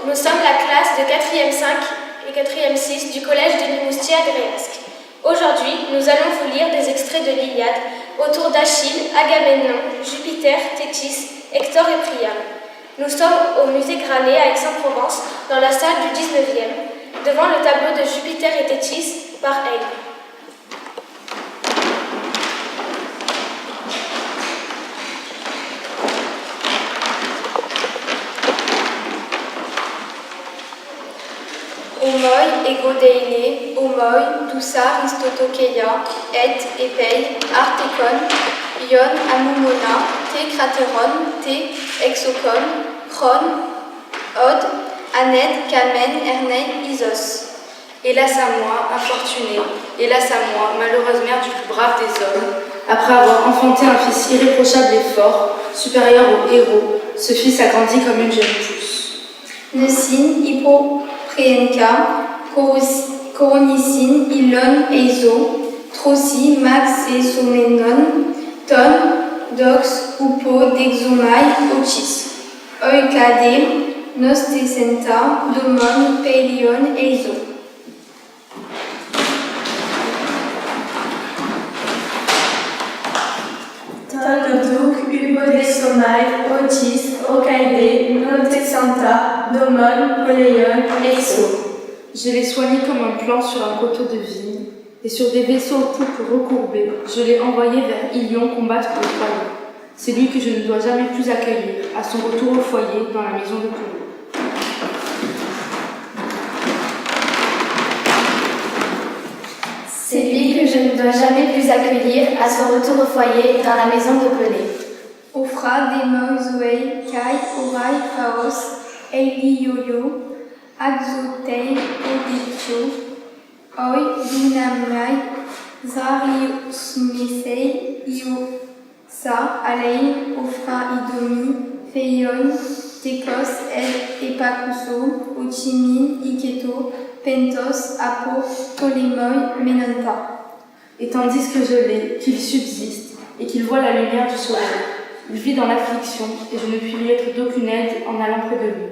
nous sommes la classe de 4e 5 et 4e 6 du collège de Limoustier à Gréasque. Aujourd'hui, nous allons vous lire des extraits de l'Iliade autour d'Achille, Agamemnon, Jupiter, Thétis, Hector et Priam. Nous sommes au musée Granet à Aix-en-Provence, dans la salle du 19e, devant le tableau de Jupiter et Thétis par Hay. Omoi, ego deine, omoi, dousa, aristotokeia, et, epei, artekon, ion, amumona, te, crateron, te, exokon, chron, od, aned, kamen, ernei, isos. Hélas à moi, infortuné, hélas à moi, malheureuse mère du plus brave des hommes, après avoir enfanté un fils irréprochable et fort, supérieur au héros, ce fils a grandi comme une jeune pousse. Nesin, Prienka, Coronicine, Ilon, Eizo, Trosi, Max et Somenon, Ton, Dox, Upo, Dexomai, Ochis, Oikade, Nostesenta, Domon, Pelion, Eizo. Toloduk, Ubodesomai, Ochis, Okaide, Notesanta, Domon, Poléon, Eiso. Je l'ai soigné comme un plant sur un coteau de vigne, et sur des vaisseaux aux poupes recourbées, je l'ai envoyé vers Ilion combattre le Troyen. C'est lui que je ne dois jamais plus accueillir, à son retour au foyer, dans la maison de Pelée. C'est lui que je ne dois jamais plus accueillir à son retour au foyer dans la maison de Pelée. Ophra, Demoi, Zoé, Kai, Orai, Phaos, Eili, Yoyo, Axotei, Odetio, Oi, Dunamai, Zarius, Mesei, Iosa, Alein, Ophra, Idomi, Feion, Tekos, El, Epakuso, Ochimin, Iketo, Pentos, Apo, Tolémoi, Menanta. Et tandis que je l'ai, qu'il subsiste, et qu'il voit la lumière du soleil, il vit dans l'affliction, et je ne puis lui être d'aucune aide en allant près de lui.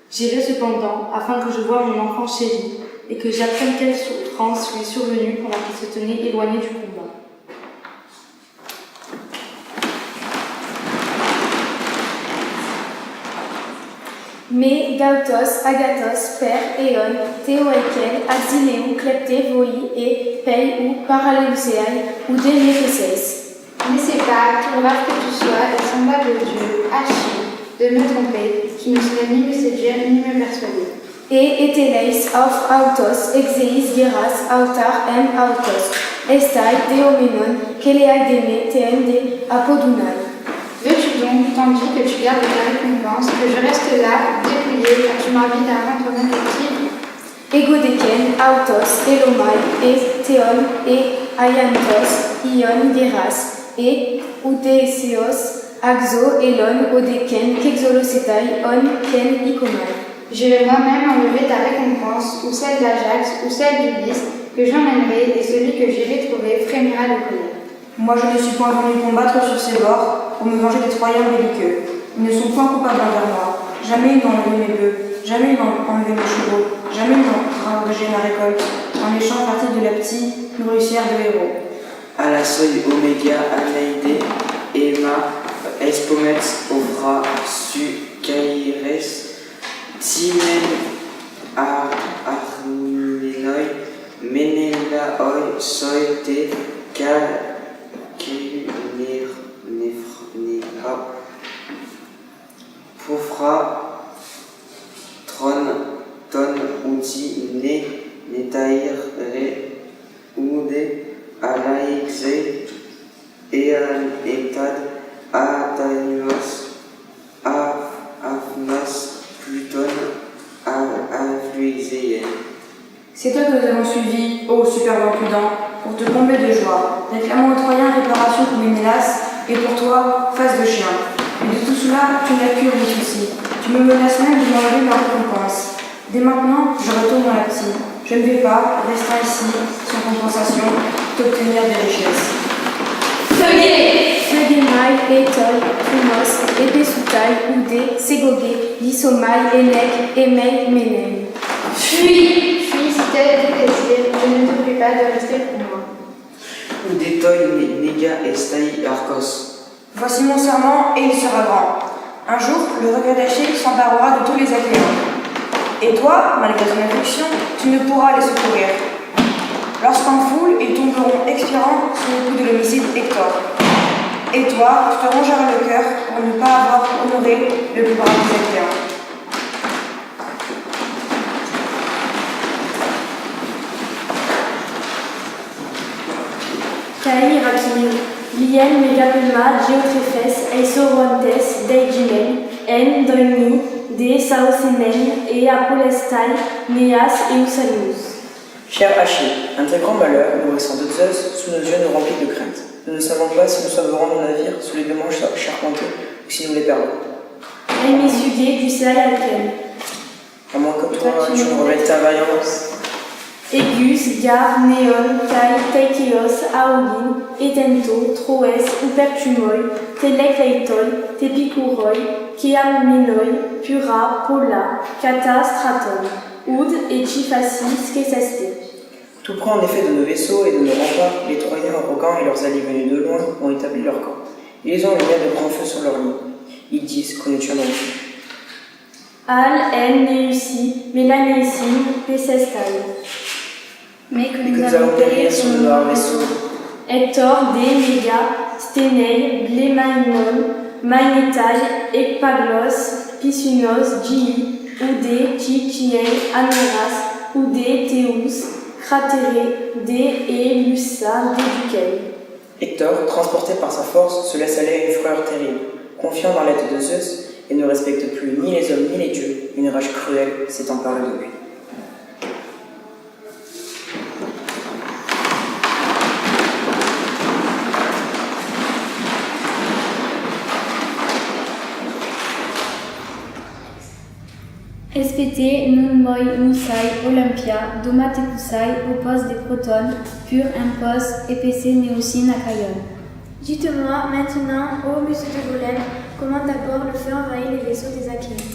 J'irai cependant, afin que je voie mon enfant chéri, et que j'apprenne quelle souffrance lui est survenue pendant qu'il se tenait éloigné du combat. Mais Gautos, Agathos, Père, Éon, Théoïkel, Axiléou, Clepté, Voi, et Pei ou Paraleuséaï, ou Déméphésès. Ne sais pas, tout brave que tu sois, et semblable au Dieu, Achille, de me tromper, qui ne saurait ni me séduire ni me persuader. Et Etéleis, Auf, Autos, Exeis, Geras, Autar, Autos, Estai, Deomenon, Keleaideme, Tende, Apodunai. Veux-tu donc, tandis que tu gardes ta récompense, que je reste là, dépouillé, car tu m'invites à rendre mon captive? Egodeken, Autos, Elomai, et Théon, et Aiantos, Ion, Geras, et Udesios, Axo, Elon, Odeken, Kexolosetai, On, Ken, Ikomai. Je vais moi-même enlever ta récompense, ou celle d'Ajax, ou celle d'Ulysse, que j'emmènerai, et celui que j'irai trouver frémira de colère. Moi je ne suis point venu combattre sur ces bords pour me venger des Troyens belliqueux. Ils ne sont point coupables envers moi. Jamais ils n'ont enlevé mes bœufs, jamais ils n'ont enlevé mes chevaux, jamais ils n'ont ravagé ma récolte. En les champs fertiles de Leptie, nous réussirent de héros. À la seuil Oméga, Anaïdé, Emma, Espomets, Ophra, Su, Caïres, Timen, Armenoi, Menelaoi, Soite, Cal, Pophra, Tron, Ton, Uti, Ne, Netair, Re, Oude, Alaïxe, Ean, Etad, Atanios, Afnos, Pluton, Afluixéen. C'est toi que nous avons suivi, ô superbe impudent, pour te combler de joie. Réclamons aux Troyens réparation pour Ménélas, et pour toi, face de chien. Mais de tout cela, tu n'as cure des soucis. Tu me menaces même de m'enlever ma récompense. Dès maintenant, je retourne dans la petite. Je ne vais pas, restant ici, sans compensation, t'obtenir des richesses. Feuillet! Tegemai, Etol, Primos, Epesutai, Oudé, Ségogé, Lissomai, Elec, Emei, Ménem. Fuis, si tel est tes désirs, je ne te prie pas de rester pour moi. Udetoi nega estai arcos. Voici mon serment et il sera grand. Un jour, le regret d'Achille s'emparera de tous les Achéens. Et toi, malgré ton affliction, tu ne pourras les secourir. Lorsqu'en foule, ils tomberont expirants sous le coup de l'homicide Hector. Et toi, tu te rongeras le cœur pour ne pas avoir honoré le plus brave des Achéens. Kai Rakini, Lien Megapelma, Geotrephes, Eisorontes, Deigimen, En Doini, De Saosemen et Apolestai, Neas et Usalius. Cher Achille, un très grand malheur, nourrissant de Zeus, sous nos yeux nous remplit de crainte. Nous ne savons pas si nous sauverons nos navires sous les deux manches charpentées ou si nous les perdons. Emisuge du Sai Alken. À moins que toi, tu nous revêtes ta vaillance. Egus, Gar, Neon, Kai, Teikios, Aogin, Etento, Troes, Upertumoi, Telekleitoi, Tepikuroi, Keaminoi, Pura, Pola, Kata, Straton, Oud et Chifasi, Skeseste. Tout près en effet de nos vaisseaux et de nos remparts, les Troyens arrogants et leurs alliés venus de loin ont établi leur camp. Ils ont mis de grands feux sur leur ligne. Ils disent qu'on nous tiendra dessus. Al, En, Neusi, Mélanésim, Pesestai. Mais que Et que nous allons périr sur nos noirs vaisseaux. Hector, De, Méga, Sténei, Blémainon, Magnétaille, Ekpaglos, Pisunos, Gili, Oudé, Chichiei, Améras, Oudé, Théus, Cratéré, Dé et Lussa, Déduquel. Hector, transporté par sa force, se laisse aller à une frayeur terrible. Confiant dans l'aide de Zeus et ne respecte plus ni les hommes ni les dieux, une rage cruelle s'est emparée de lui. SPT, Nun Moi, Musai, Olympia, Doma Tepusai, oppose des protones, Pur impose, EPC, Néocine, Akaion. Dites-moi maintenant, ô muse de Golem, comment d'abord le feu envahit les vaisseaux des Achéens.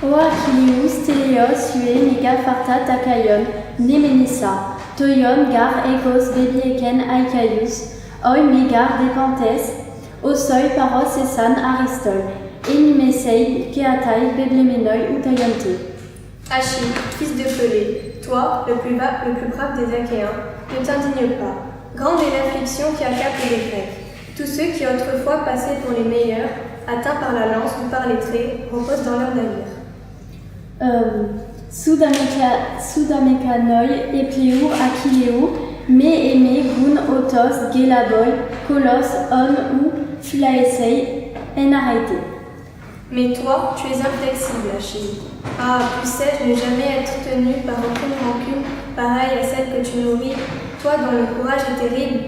O Achilleus, Téléos, Ue, Méga, Farta, Takaion, Nemenissa, Toion, Gar, Ecos, Bébi, Eken, Aicaius, Oi, Mégar, Decantes, Osoi, Paros, Essan, Aristol, Enimesei, Keatai, Bébléménoi, Utoyante. Achille, fils de Pelée, toi, le plus brave des Achéens, ne t'indigne pas. Grande est l'affliction qui accable les Grecs. Tous ceux qui autrefois passaient pour les meilleurs, atteints par la lance ou par les traits, reposent dans leurs navires. Soudamekanoi, Epleur, Achilleo, Me Eme, Gun, Otos, Gelaboy, Kolos, On ou Phulaesei, Enarete. Mais toi, tu es inflexible, Achille. Ah, puissais-je ne jamais être tenu par aucune rancune pareille à celle que tu nourris, toi dont le courage est terrible.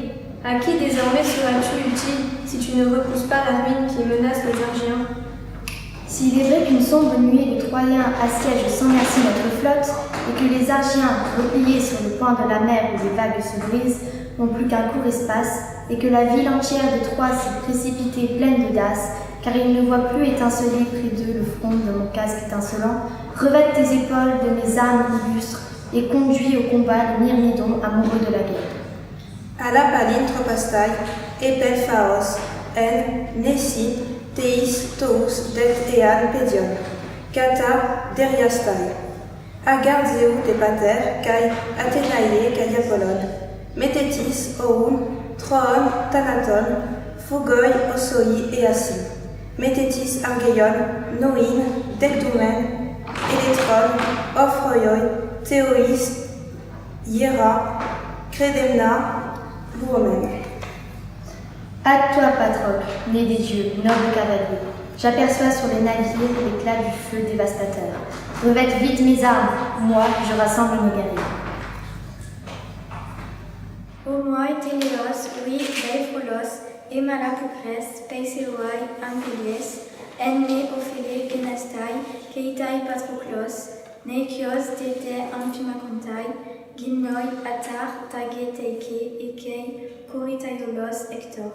À qui désormais seras-tu utile si tu ne repousses pas la ruine qui menace les Argiens? S'il est vrai qu'une sombre nuée de Troyens assiège sans merci notre flotte, et que les Argiens, repliés sur le point de la mer où les vagues se brisent, n'ont plus qu'un court espace, et que la ville entière de Troie s'est précipitée pleine d'audace, car ils ne voient plus étinceler près d'eux le front de mon casque étincelant, revête tes épaules de mes armes illustres, et conduis au combat le Myrmidon amoureux de la guerre. Alapalin tropastai, epel phaos, en, nessi, teis, tous, det ean pedion, kata, deriastai, agar zeu de pater, kai, athenaie, kai apollon, metetis, oun, troon, thanaton, fugoi, osoi, easi, metetis, argeion, noin, dekdumen, eletron, ophroioi, théois, hiera, credemna, Louomen. À toi, Patrocle, né des dieux, noble cavalier. J'aperçois sur les navires l'éclat du feu dévastateur. Revête vite mes armes, moi, je rassemble nos guerriers. Omoi, Téléos, oui, Daipholos, Emalapocles, Peiseloi, Angulies, Enne, Ophélé, Genastai, Keitai, Patroclos, Nekios tete amphimacontai, gymnoi atar tage teike ekei koritaidolos Hector.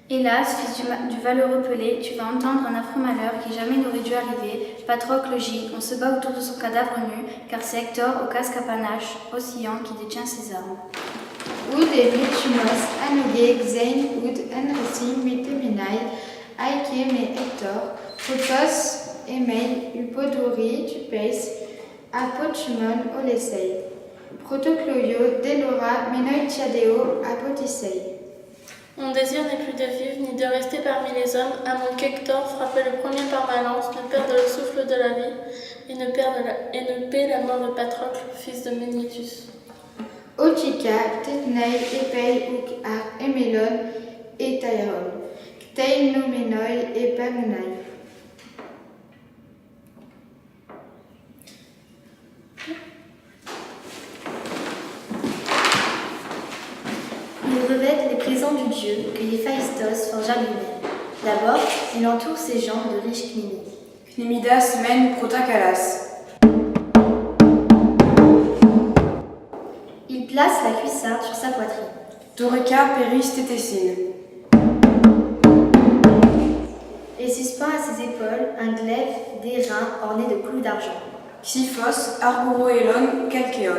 Hélas, fils du valeureux Pelée, tu vas entendre un affreux malheur qui jamais n'aurait dû arriver. Patrocle gît, on se bat autour de son cadavre nu, car c'est Hector au casque à panache, oscillant, qui détient ses armes. Ud emetumos anoge xein ud enresi metemenai, aike me Hector, photos emei upodori tupeis, apotumon olesei, protocloio delora menoitiadeo apotisei. Mon désir n'est plus de vivre ni de rester parmi les hommes, à moins qu'Hector, frappé le premier par ma lance, ne perde le souffle de la vie et ne paie la mort de Patrocle, fils de Ménitus. Otika, tetnei, epei, uk ar emelon, et tairon, ktei nomenoi et pamunai. Il revêt les présents du dieu que Héphaïstos forgea lui-même. D'abord, il entoure ses jambes de riches cnémides. Cnémidas mène Protacalas. Il place la cuissarde sur sa poitrine. Torreca péris tétessine. Et suspend à ses épaules un glaive d'airain orné de clous d'argent. Xiphos argoroélon calcéon.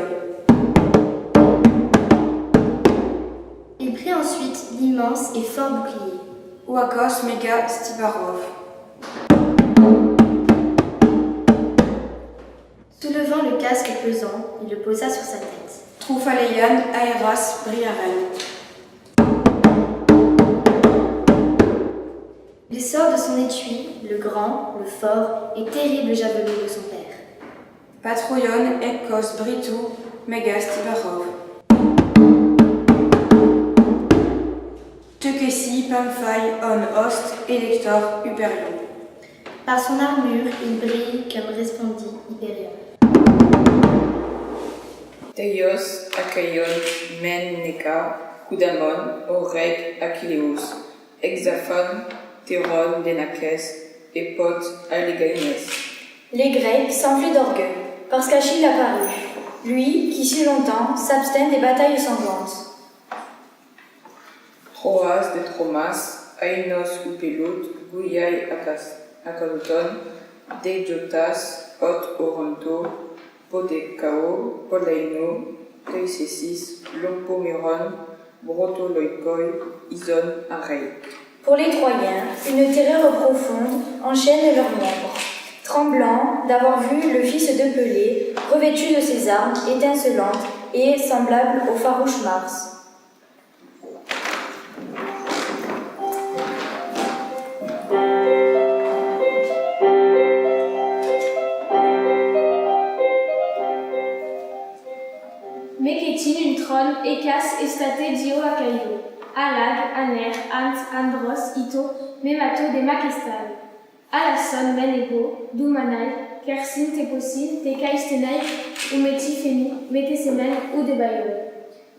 Il prit ensuite l'immense et fort bouclier. Ouakos méga Stibarov. Soulevant le casque pesant, il le posa sur sa tête. Trouphaleian aeras briaren. Il sort de son étui le grand, le fort et terrible javelot de son père. Patroion ekos britou méga Stibarov. Tekesi pamphai on host elector Hyperion. Par son armure, il brille comme resplendit Hyperion. Teios Achaion men Neca, Kudamon, Oreg Achilleus, Hexaphon, Théron Denakès, Epot Allegaïnès. Les Grecs s'enfuient d'orgueil, parce qu'Achille apparut, lui qui si longtemps s'abstient des batailles sanglantes. Troas de Tromas, Ainos Upelut, Guyai Akaloton, Dejotas, Ot Oronto, Podekao, Polaino, Teisesis, Lompoméron, Brotoloikoi, Ison Arei. Pour les Troyens, une terreur profonde enchaîne leurs membres. Tremblants d'avoir vu le fils de Pelée, revêtu de ses armes étincelantes et semblable au farouche Mars. Mékétine, une trône, Écas, Estaté, Dio, Acaïo, Alag, Aner, Ant, Andros, Ito, Mémato, des Makestal, Alasson, Menego, Doumanai, Kersin, Téposine, Tekaïstenai, Ouméti, Métésémen ou des Bayeux.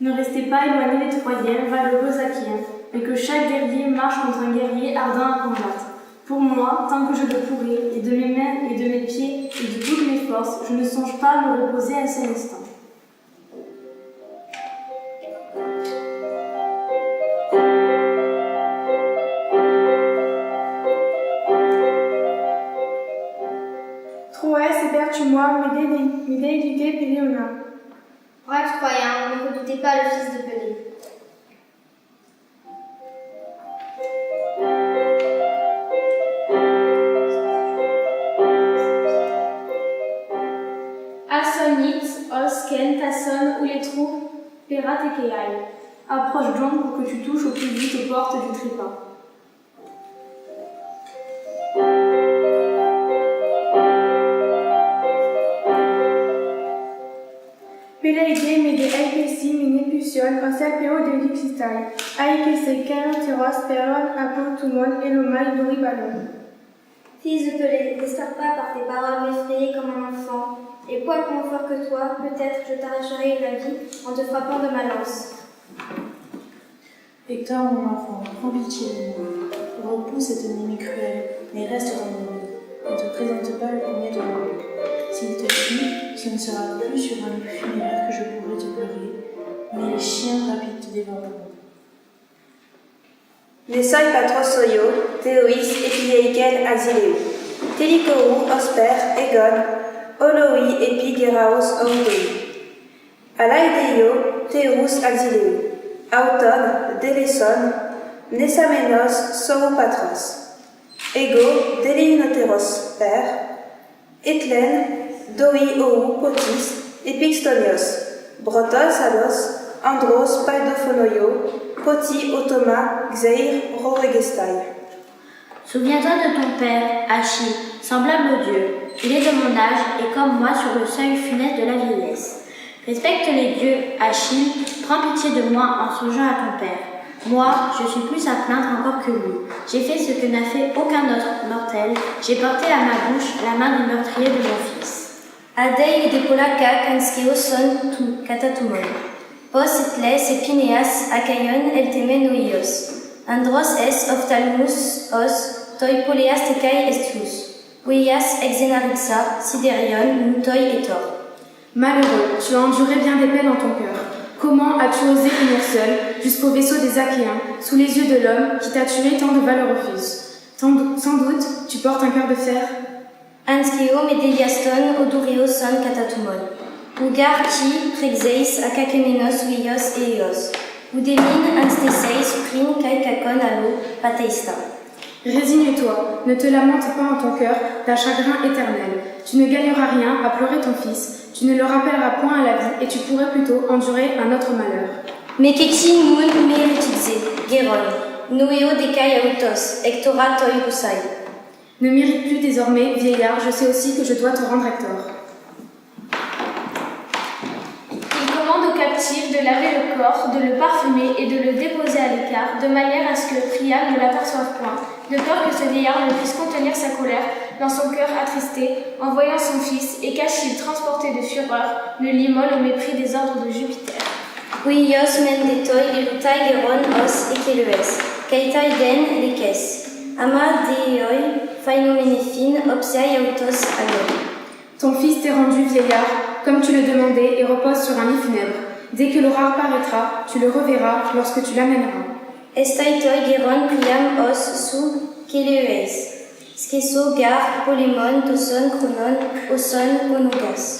Ne restez pas éloignés des Troyens, valeureux Achiens, mais que chaque guerrier marche contre un guerrier ardent à combattre. Pour moi, tant que je le pourrai, et de mes mains et de mes pieds et de toutes mes forces, je ne songe pas à me reposer un seul instant. Troès, héberge-moi, mes délégués Péléona. Bref, Troyens, ne redoutez pas le fils de Pelée. Assonite, Osken, Tasson ou les troupes, Peratekeai. Approche donc pour que tu touches au plus vite aux portes du trépas. Pélégué, mes aïkesi, mes népution, osapéo de lixitai, aïkese, kairotéros, peron, apotumon, elomai, doribalon. Fils de Pelée, n'espère pas par tes paroles m'effrayer comme un enfant, et quoique moins fort que toi, peut-être je t'arracherai la vie en te frappant de ma lance. Hector, mon enfant, prends pitié de moi. Repousse cette ennemi cruelle, mais reste dans mon lit. ne te présente pas le premier de l'ordre. S'il te tue, ce ne sera plus sur un lit funéraire que je pourrai te pleurer, mais les chiens rapides te dévoreront. Nesoi patros soio, Theois epileiken asileu. Telicorou osper egon, oloi epi geraos audoi. Alaideio Theus asileu. Auton deleson, nesamenos sou patros. Ego delinoteros per, etlen doi ou potis epixtonios. Brotos alos, andros paidophonoio, poti automa xeir roregestai. Souviens-toi de ton père, Achille, semblable au Dieu. Il est de mon âge et comme moi sur le seuil funeste de la vieillesse. Respecte les dieux, Achille, prends pitié de moi en songeant à ton père. Moi, je suis plus à plaindre encore que lui. J'ai fait ce que n'a fait aucun autre mortel. J'ai porté à ma bouche la main du meurtrier de mon fils. Adei depolaka kanskeo son tu katatumon. Pos etles epineas akaion eltemenoios. Andros es ophthalmus os toi poleas tekai estius. Weias exenarixa siderion nutoi etor. Malheureux, tu as enduré bien des peines en ton cœur. Comment as-tu osé venir seul jusqu'au vaisseau des Achéens, sous les yeux de l'homme qui t'a tué tant de valeureux fils? Sans doute, tu portes un cœur de fer. Anskeo medeliaston odurio son katatumon. Ugar ti prexeis akakemenos uios eios. Udemin ansteseis prin kai kakon alo pateista. Résigne-toi, ne te lamente pas en ton cœur d'un chagrin éternel. Tu ne gagneras rien à pleurer ton fils, tu ne le rappelleras point à la vie et tu pourrais plutôt endurer un autre malheur. Mekeki mun meritidze, geron, nueo dekai autos, ectora toi rusai. Ne m'irrite plus désormais, vieillard, je sais aussi que je dois te rendre Hector. Il commande aux captifs de laver le corps, de le parfumer et de le déposer à l'écart, de manière à ce que Priam ne l'aperçoive point, de peur que ce vieillard ne puisse contenir sa colère dans son cœur attristé en voyant son fils et qu'Achille, transporté de fureur, ne l'immole au mépris des ordres de Jupiter. Uios mendetoi elutai geron os ekelues, kaitai den lekes. Ama deoi phainomenefin opsiai autos agor. Ton fils t'est rendu vieillard, comme tu le demandais, et repose sur un lit funèbre. Dès que l'aurore paraîtra, tu le reverras lorsque tu l'amèneras. Estai toi geron priam os sub keleues. Skeso gar polémon toson chronon oson monogas.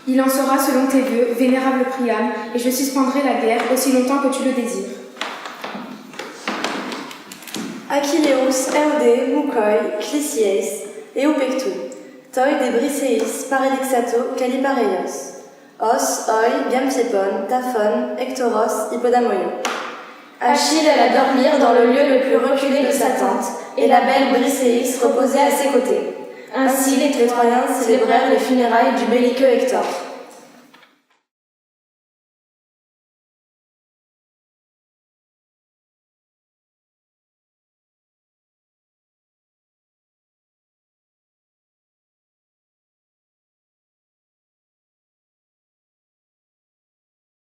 Il en sera selon tes vœux, vénérable Priam, et je suspendrai la guerre aussi longtemps que tu le désires. Achilleus erde mukoi clisies eupectu. Toi de briseis paredixato calipareios. Os oi gamsepon taphon ectoros hippodamoio. Achille alla dormir dans le lieu le plus reculé de sa tente, et la belle Briséis reposait à ses côtés. Ainsi les Troyens célébrèrent les funérailles du belliqueux Hector.